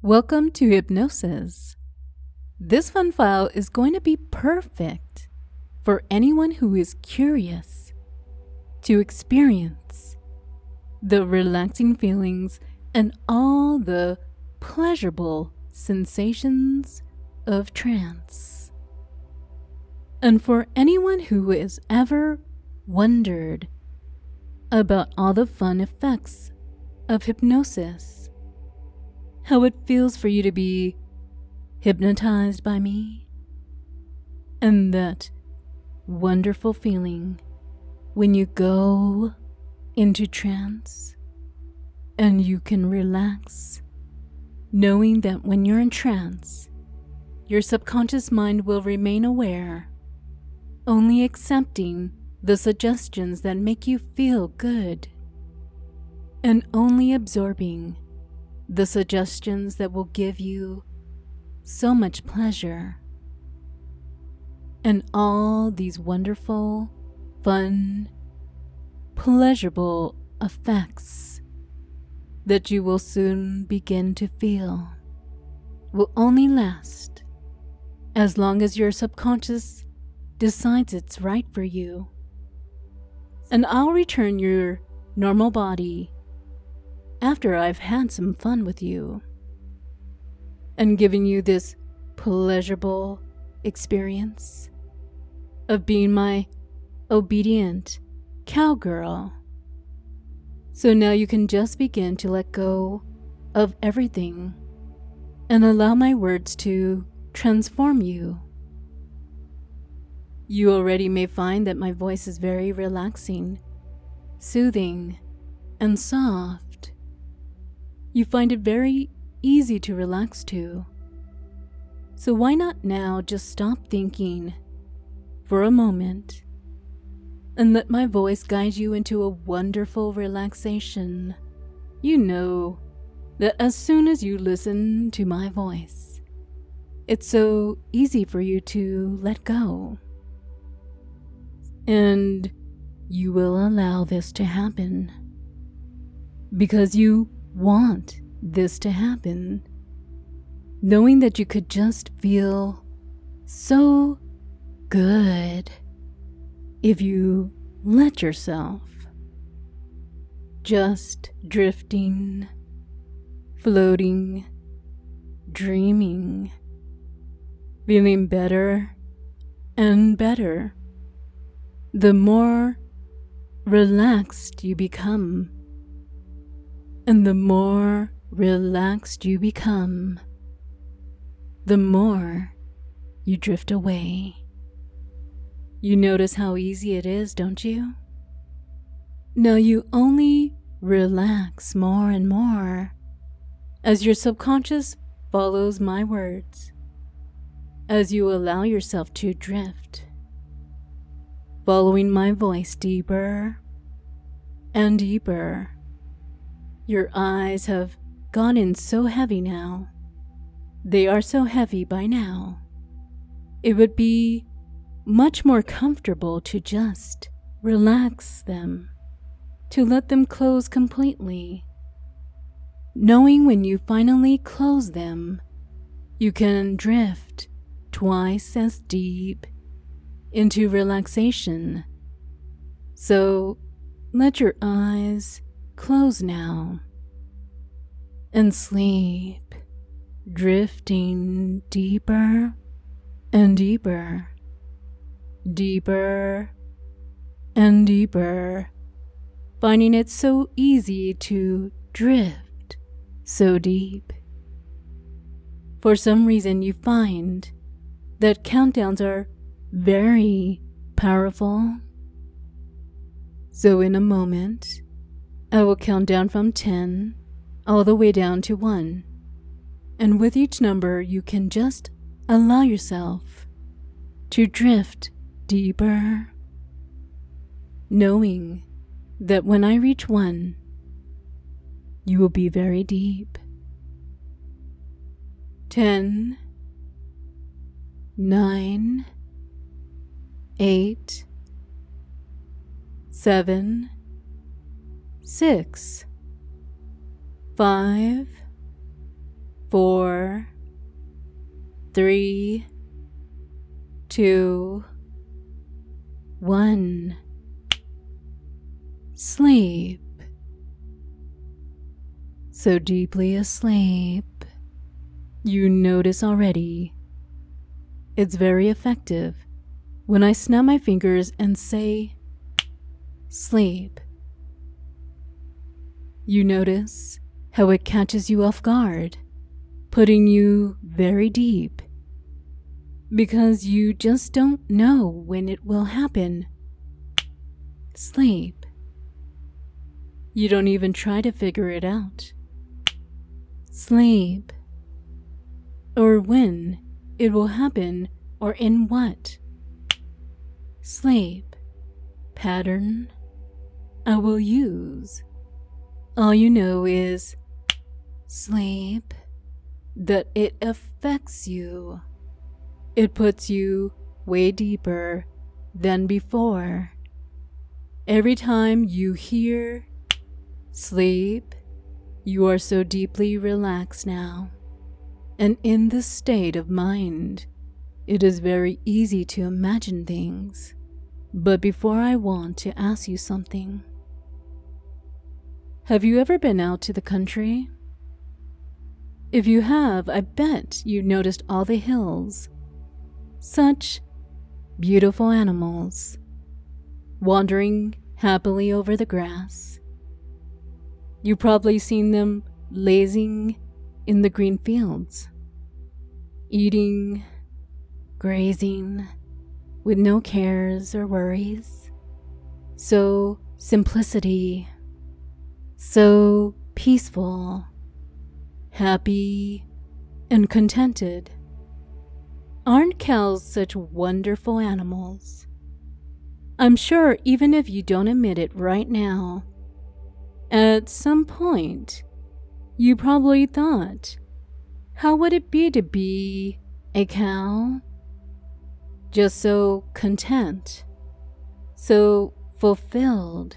Welcome to Hypnosis. This fun file is going to be perfect for anyone who is curious to experience the relaxing feelings and all the pleasurable sensations of trance. And for anyone who has ever wondered about all the fun effects of hypnosis, how it feels for you to be hypnotized by me, and that wonderful feeling when you go into trance and you can relax, knowing that when you're in trance, your subconscious mind will remain aware, only accepting the suggestions that make you feel good, and only absorbing the suggestions that will give you so much pleasure. And all these wonderful, fun, pleasurable effects that you will soon begin to feel will only last as long as your subconscious decides it's right for you. And I'll return your normal body after I've had some fun with you and given you this pleasurable experience of being my obedient cowgirl. So now you can just begin to let go of everything and allow my words to transform you. You already may find that my voice is very relaxing, soothing, and soft. You find it very easy to relax to. So why not now just stop thinking for a moment and let my voice guide you into a wonderful relaxation. You know that as soon as you listen to my voice, it's so easy for you to let go. And you will allow this to happen because you want this to happen, knowing that you could just feel so good if you let yourself, just drifting, floating, dreaming, feeling better and better the more relaxed you become. And the more relaxed you become, the more you drift away. You notice how easy it is, don't you? Now you only relax more and more as your subconscious follows my words, as you allow yourself to drift, following my voice deeper and deeper. Your eyes have gotten so heavy now. They are so heavy by now. It would be much more comfortable to just relax them, to let them close completely. Knowing when you finally close them, you can drift twice as deep into relaxation. So let your eyes close now and sleep, drifting deeper and deeper, deeper and deeper, finding it so easy to drift so deep. For some reason you find that countdowns are very powerful. So in a moment, I will count down from 10 all the way down to 1. And with each number, you can just allow yourself to drift deeper, knowing that when I reach 1, you will be very deep. 10, 9, 8, 7, 6, 5, 4, 3, 2, 1. Sleep. So deeply asleep, you notice already. It's very effective when I snap my fingers and say, sleep. You notice how it catches you off guard, putting you very deep, because you just don't know when it will happen. Sleep. You don't even try to figure it out. Sleep. Or when it will happen, or in what. Sleep. Pattern I will use. All you know is sleep, that it affects you. It puts you way deeper than before. Every time you hear sleep, you are so deeply relaxed now. And in this state of mind, it is very easy to imagine things. But before I want to ask you something. Have you ever been out to the country? If you have, I bet you noticed all the hills. Such beautiful animals, wandering happily over the grass. You've probably seen them lazing in the green fields, eating, grazing, with no cares or worries. So simplicity, so peaceful, happy, and contented. Aren't cows such wonderful animals? I'm sure even if you don't admit it right now, at some point, you probably thought, how would it be to be a cow? Just so content, so fulfilled,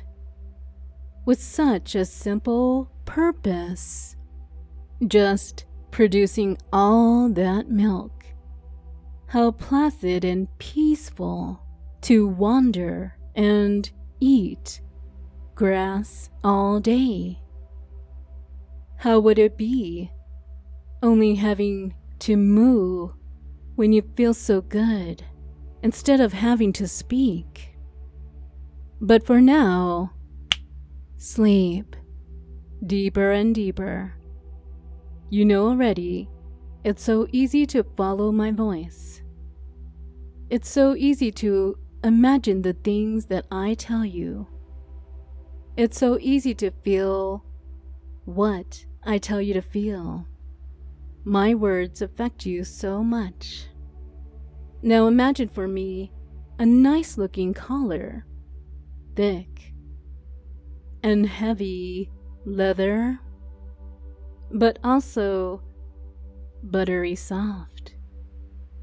with such a simple purpose, just producing all that milk. How placid and peaceful to wander and eat grass all day. How would it be only having to moo when you feel so good instead of having to speak? But for now, sleep deeper and deeper. You know already, it's so easy to follow my voice. It's so easy to imagine the things that I tell you. It's so easy to feel what I tell you to feel. My words affect you so much. Now imagine for me a nice looking collar, thick and heavy leather, but also buttery soft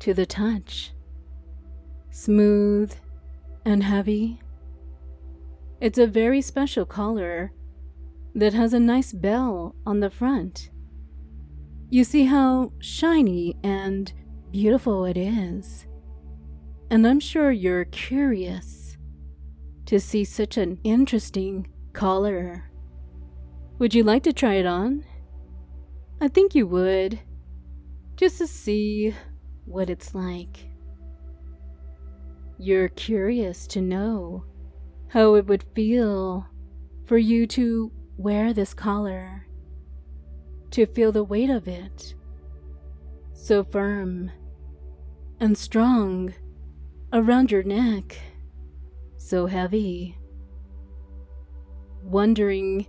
to the touch, smooth and heavy. It's a very special collar that has a nice bell on the front. You see how shiny and beautiful it is. And I'm sure you're curious to see such an interesting collar. Would you like to try it on? I think you would, just to see what it's like. You're curious to know how it would feel for you to wear this collar, to feel the weight of it, so firm and strong around your neck, so heavy. Wondering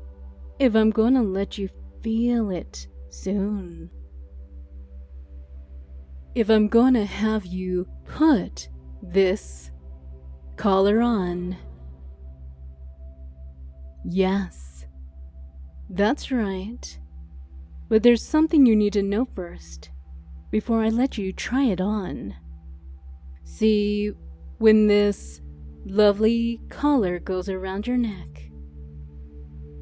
if I'm going to let you feel it soon. If I'm going to have you put this collar on. Yes, that's right. But there's something you need to know first, before I let you try it on. See, when this lovely collar goes around your neck,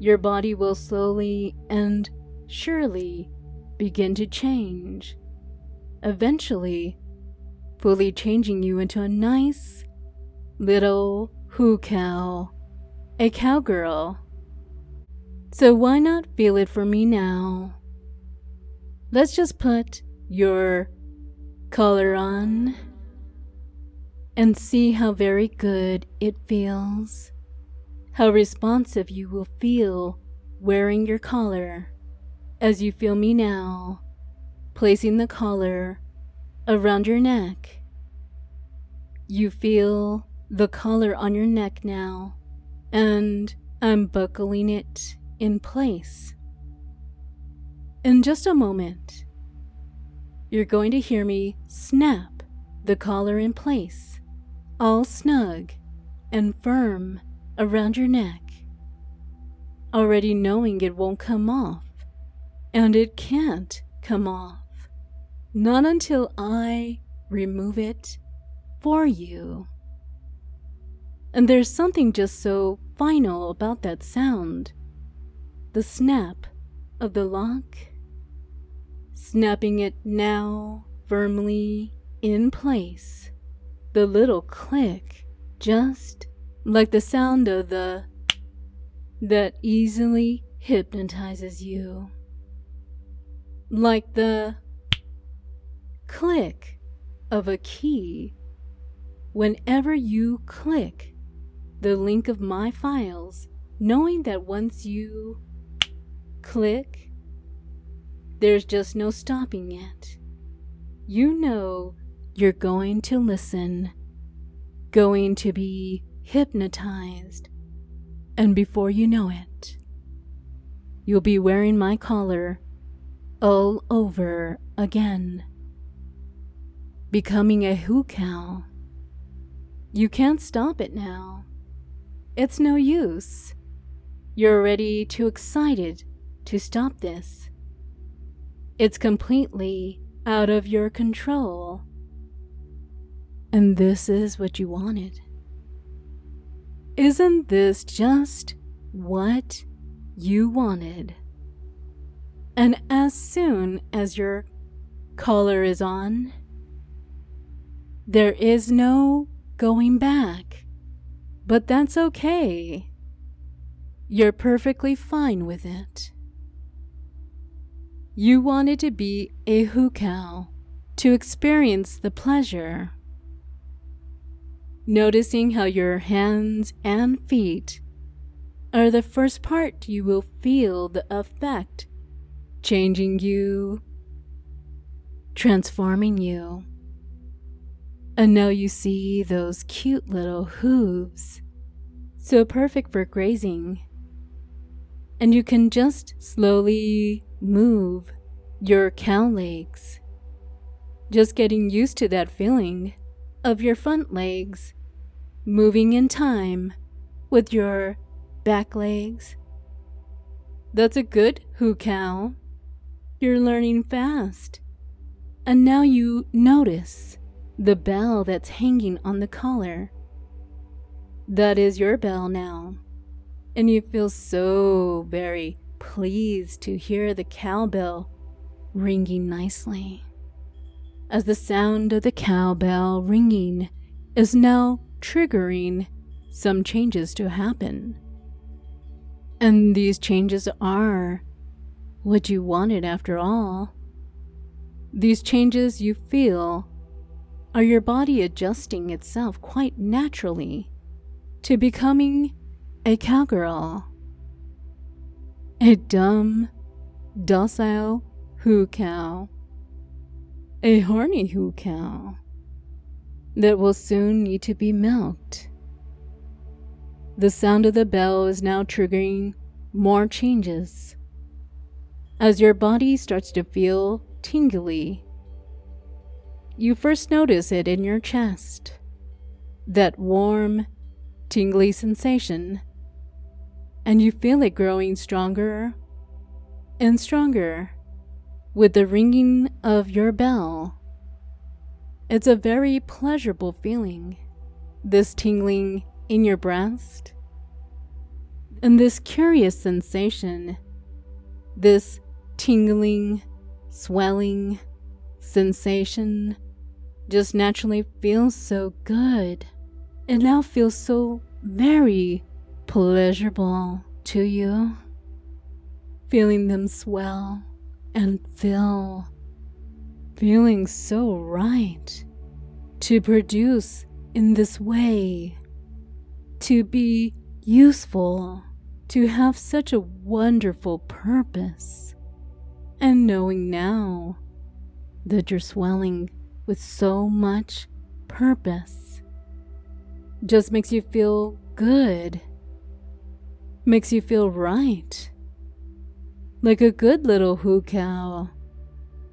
your body will slowly and surely begin to change, eventually fully changing you into a nice little HuCow, a cowgirl. So why not feel it for me now? Let's just put your collar on and see how very good it feels, how responsive you will feel wearing your collar as you feel me now, placing the collar around your neck. You feel the collar on your neck now, and I'm buckling it in place. In just a moment, you're going to hear me snap the collar in place, all snug and firm around your neck, already knowing it won't come off, and it can't come off, not until I remove it for you. And there's something just so final about that sound, the snap of the lock, snapping it now firmly in place, the little click, just like the sound of the that easily hypnotizes you, like the click of a key whenever you click the link of my files, knowing that once you click, there's just no stopping it. You know you're going to listen, going to be hypnotized, and before you know it, you'll be wearing my collar all over again, becoming a HuCow. You can't stop it now. It's no use. You're already too excited to stop this. It's completely out of your control. And this is what you wanted. Isn't this just what you wanted? And as soon as your collar is on, there is no going back. But that's okay. You're perfectly fine with it. You wanted to be a HuCow, to experience the pleasure. Noticing how your hands and feet are the first part you will feel the effect, changing you, transforming you. And now you see those cute little hooves, so perfect for grazing. And you can just slowly move your cow legs, just getting used to that feeling of your front legs moving in time with your back legs. That's a good HuCow. You're learning fast. And now you notice the bell that's hanging on the collar. That is your bell now. And you feel so very pleased to hear the cowbell ringing nicely, as the sound of the cowbell ringing is now triggering some changes to happen. And these changes are what you wanted after all. These changes you feel are your body adjusting itself quite naturally to becoming a cowgirl. A dumb, docile HuCow. A horny HuCow that will soon need to be milked. The sound of the bell is now triggering more changes as your body starts to feel tingly. You first notice it in your chest, that warm, tingly sensation, and you feel it growing stronger and stronger with the ringing of your bell. It's a very pleasurable feeling, this tingling in your breast, and this curious sensation, this tingling swelling sensation just naturally feels so good. It now feels so very pleasurable to you. Feeling them swell and fill. Feeling so right to produce in this way. To be useful. To have such a wonderful purpose. And knowing now that you're swelling with so much purpose just makes you feel good. Makes you feel right. Like a good little HuCow.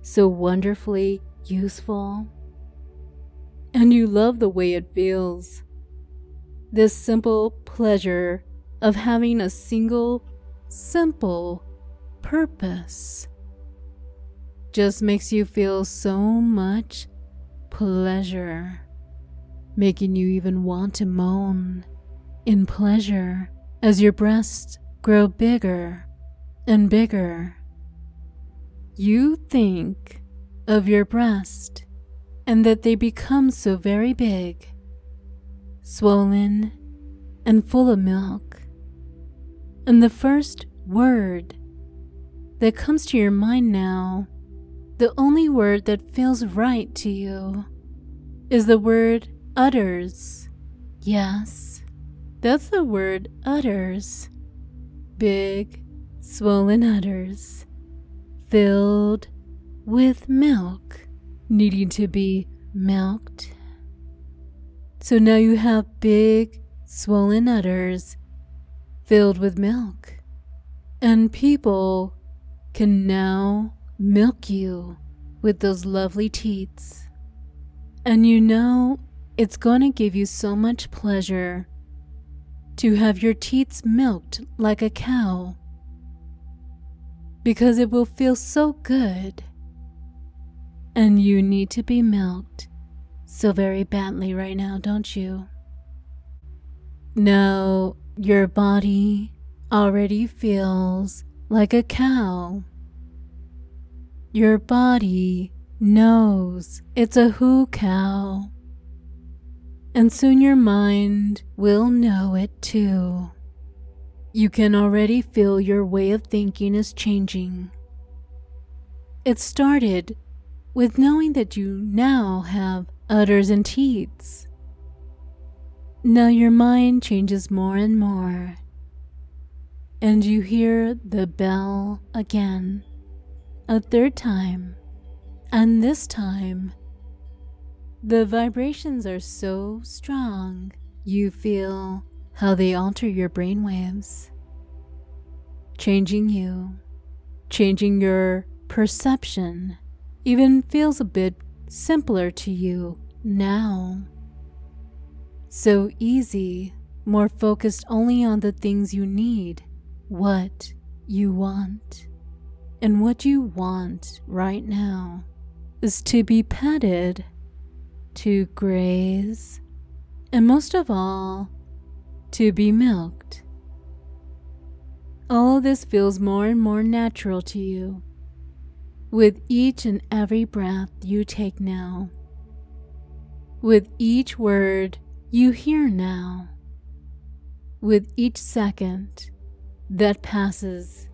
So wonderfully useful. And you love the way it feels. This simple pleasure of having a single, simple purpose just makes you feel so much pleasure, making you even want to moan in pleasure as your breasts grow bigger and bigger. You think of your breast and that they become so very big, swollen and full of milk. And the first word that comes to your mind now, the only word that feels right to you, is the word udders. Yes, that's the word udders. Big, swollen udders, filled with milk, needing to be milked. So now you have big, swollen udders filled with milk, and people can now milk you with those lovely teats. And you know it's going to give you so much pleasure to have your teats milked like a cow, because it will feel so good. And you need to be milked so very badly right now, don't you? Now, your body already feels like a cow. Your body knows it's a HuCow. And soon your mind will know it too. You can already feel your way of thinking is changing. It started with knowing that you now have udders and teats. Now your mind changes more and more, and you hear the bell again, a third time, and this time, the vibrations are so strong, you feel how they alter your brainwaves, changing you, changing your perception, even feels a bit simpler to you now. So easy, more focused only on the things you need, what you want. And what you want right now is to be petted, to graze, and most of all, to be milked. All of this feels more and more natural to you with each and every breath you take now, with each word you hear now, with each second that passes.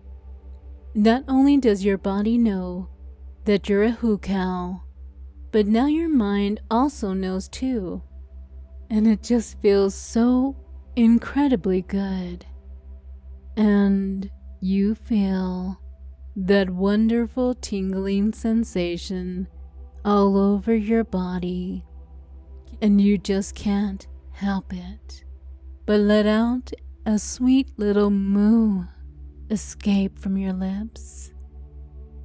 Not only does your body know that you're a HuCow, but now your mind also knows too, and it just feels so incredibly good. And you feel that wonderful tingling sensation all over your body, and you just can't help it but let out a sweet little moo escape from your lips.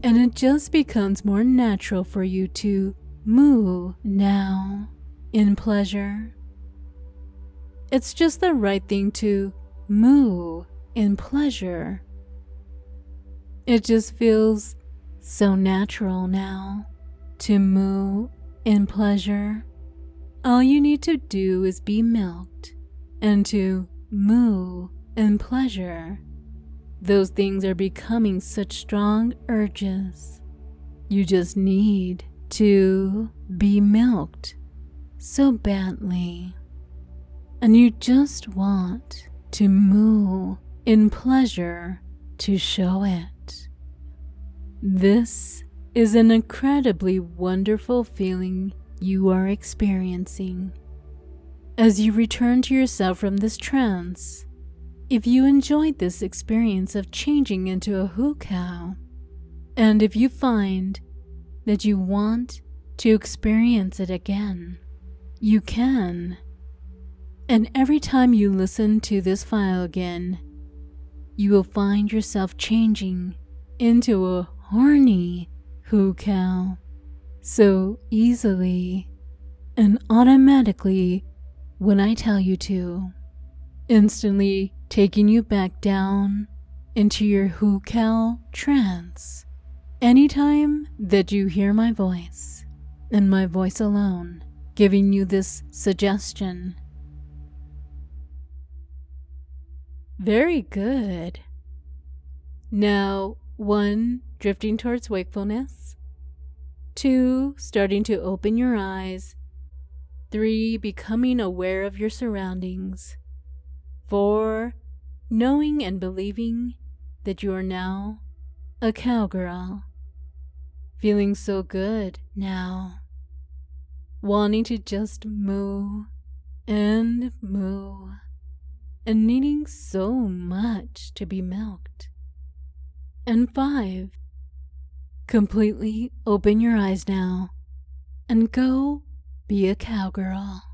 And it just becomes more natural for you to moo now in pleasure. It's just the right thing to moo in pleasure. It just feels so natural now to moo in pleasure. All you need to do is be milked, and to moo in pleasure. Those things are becoming such strong urges. You just need to be milked so badly. And you just want to moo in pleasure to show it. This is an incredibly wonderful feeling you are experiencing. As you return to yourself from this trance, if you enjoyed this experience of changing into a HuCow, and if you find that you want to experience it again, you can. And every time you listen to this file again, you will find yourself changing into a horny HuCow so easily and automatically when I tell you to, instantly taking you back down into your HuCow trance anytime that you hear my voice and my voice alone giving you this suggestion. Very good. Now, 1, drifting towards wakefulness. 2, starting to open your eyes. 3, becoming aware of your surroundings. 4, knowing and believing that you are now a cowgirl. Feeling so good now. Wanting to just moo and moo. And needing so much to be milked. And 5, completely open your eyes now and go be a cowgirl.